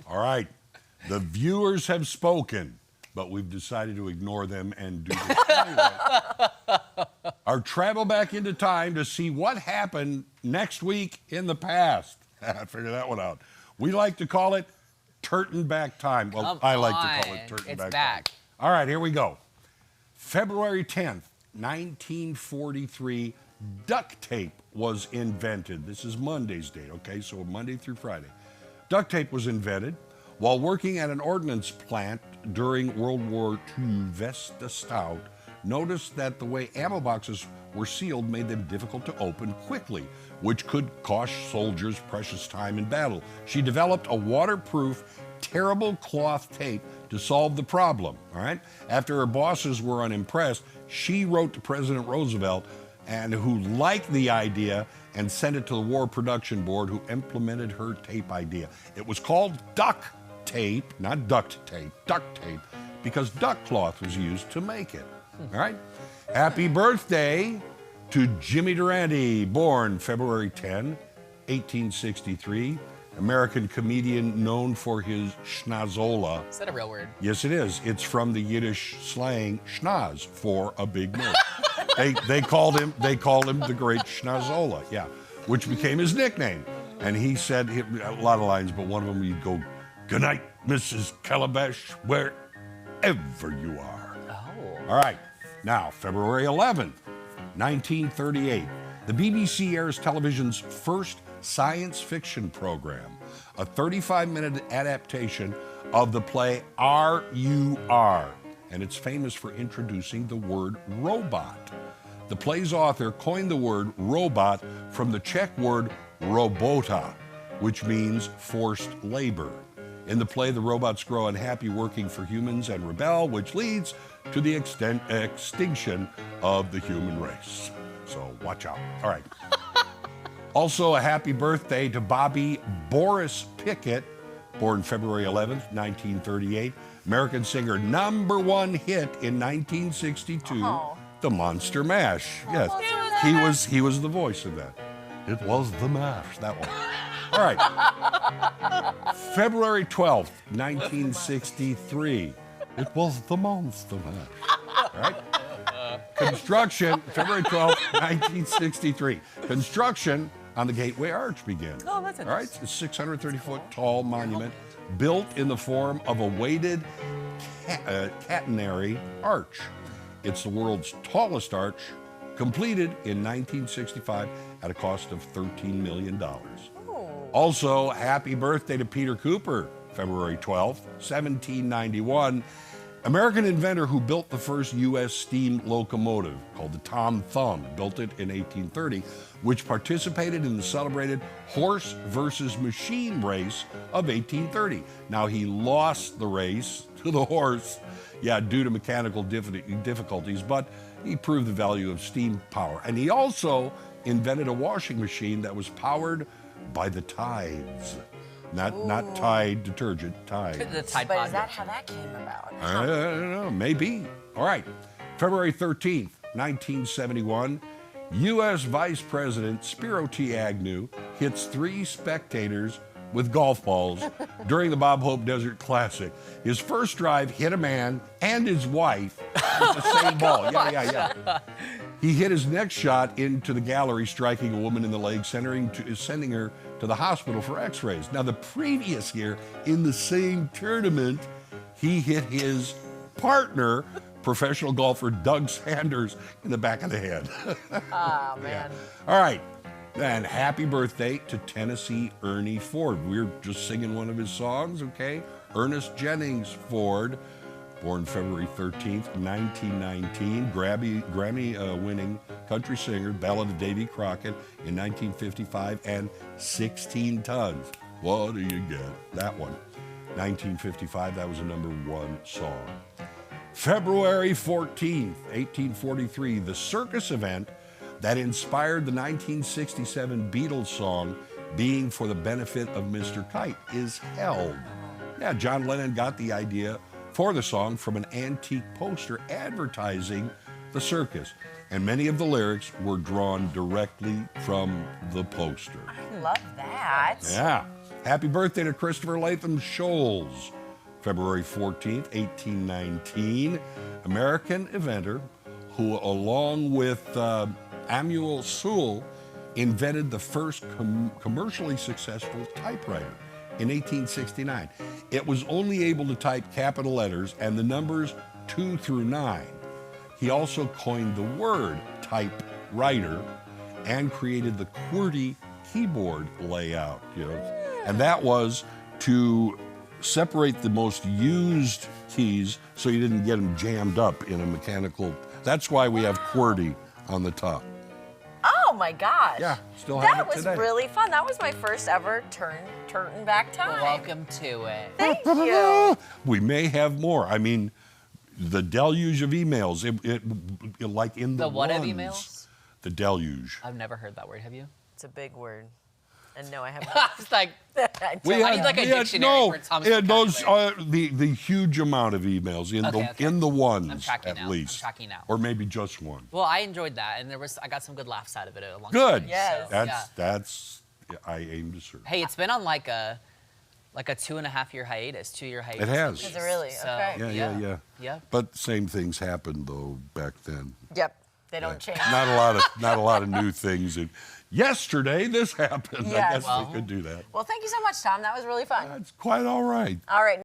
All right. The viewers have spoken, but we've decided to ignore them and do this anyway. Our travel back into time to see what happened next week in the past. Figure that one out. We like to call it Trtan back time. Well, I like to call it Trtan back time. All right, here we go. February 10th, 1943, duct tape was invented. This is Monday's date, okay? So Monday through Friday. Duct tape was invented while working at an ordnance plant during World War II. Vesta Stout noticed that the way ammo boxes were sealed made them difficult to open quickly, which could cost soldiers precious time in battle. She developed a waterproof, tearable cloth tape to solve the problem, all right? After her bosses were unimpressed, she wrote to President Roosevelt, and who liked the idea and sent it to the War Production Board, who implemented her tape idea. It was called duct tape, not duct tape, duct tape, because duck cloth was used to make it. All right? Happy birthday to Jimmy Durante, born February 10, 1863. American comedian known for his schnozola. Is that a real word? Yes, it is. It's from the Yiddish slang schnoz, for a big nose. they called him the great schnozola, yeah, which became his nickname. And he said a lot of lines, but one of them he'd go, "Good night, Mrs. Calabash, wherever you are." Oh. All right. Now, February 11th, 1938, the BBC airs television's first science fiction program, a 35-minute adaptation of the play R.U.R., and it's famous for introducing the word robot. The play's author coined the word robot from the Czech word robota, which means forced labor. In the play, the robots grow unhappy working for humans and rebel, which leads to the extinction of the human race. So watch out. All right. Also, a happy birthday to Bobby Boris Pickett, born February 11th, 1938. American singer, #1 hit in 1962, The Monster Mash. Yes, he was the voice of that. It was the mash, that one. All right. February 12th, 1963. It was the Monster Mash. All right. Construction, February 12th, 1963. Construction on the Gateway Arch began. Oh, that's interesting. All right, it's a 630-foot tall monument built in the form of a weighted catenary arch. It's the world's tallest arch, completed in 1965 at a cost of $13 million. Also, happy birthday to Peter Cooper, February 12th, 1791. American inventor who built the first U.S. steam locomotive, called the Tom Thumb, built it in 1830, which participated in the celebrated horse versus machine race of 1830. Now, he lost the race to the horse, due to mechanical difficulties, but he proved the value of steam power. And he also invented a washing machine that was powered by the tides. Not Tide detergent, Tide. The Tide But Pod. is that how that came about? I don't know, maybe. All right. February 13th, 1971, U.S. Vice President Spiro T. Agnew hits 3 spectators with golf balls during the Bob Hope Desert Classic. His first drive hit a man and his wife with the same ball. Yeah. He hit his next shot into the gallery, striking a woman in the leg, sending her to the hospital for x-rays. Now, the previous year, in the same tournament, he hit his partner, professional golfer Doug Sanders, in the back of the head. Oh, man. Yeah. All right. And happy birthday to Tennessee Ernie Ford. We're just singing one of his songs, okay? Ernest Jennings Ford, born February 13th, 1919, Grammy-winning country singer, Ballad of Davy Crockett in 1955, and 16 Tons. What do you get? That one. 1955, that was a #1 song. February 14th, 1843, the circus event that inspired the 1967 Beatles song, Being for the Benefit of Mr. Kite, is held. Yeah, John Lennon got the idea for the song from an antique poster advertising the circus, and many of the lyrics were drawn directly from the poster. I love that. Yeah. Happy birthday to Christopher Latham Scholes, February 14th, 1819. American inventor who, along with Samuel Sewell, invented the first commercially successful typewriter in 1869. It was only able to type capital letters and the numbers 2 through 9. He also coined the word typewriter and created the QWERTY keyboard layout, and that was to separate the most used keys so you didn't get them jammed up in a mechanical. That's why we have QWERTY on the top. Oh my gosh. Yeah, still have That it was today. really fun. That was my first ever Trtan back time. Welcome to it. Thank you. We may have more. I mean, the deluge of emails. It like in the what of ones, emails? The deluge. I've never heard that word. Have you? It's a big word. And no, I have I not. was like, I We don't. I need like a dictionary no, for Tom's those vocabulary. the huge amount of emails in Okay. in the ones I'm tracking at now. least, I'm tracking now. or maybe just one. Well, I enjoyed that, and I got some good laughs out of it along the Good. way, Yes. so, That's I aim to serve. Hey, it's been on like a 2.5-year hiatus, 2-year hiatus. It has. at Is least. it really? So, Okay. Yeah. Yeah. But same things happened though back then. Yep. They don't change. Not a lot of new things. And yesterday this happened. I Yes. guess Well. they could do that. Well, thank you so much, Tom. That was really fun. That's quite all right. All right.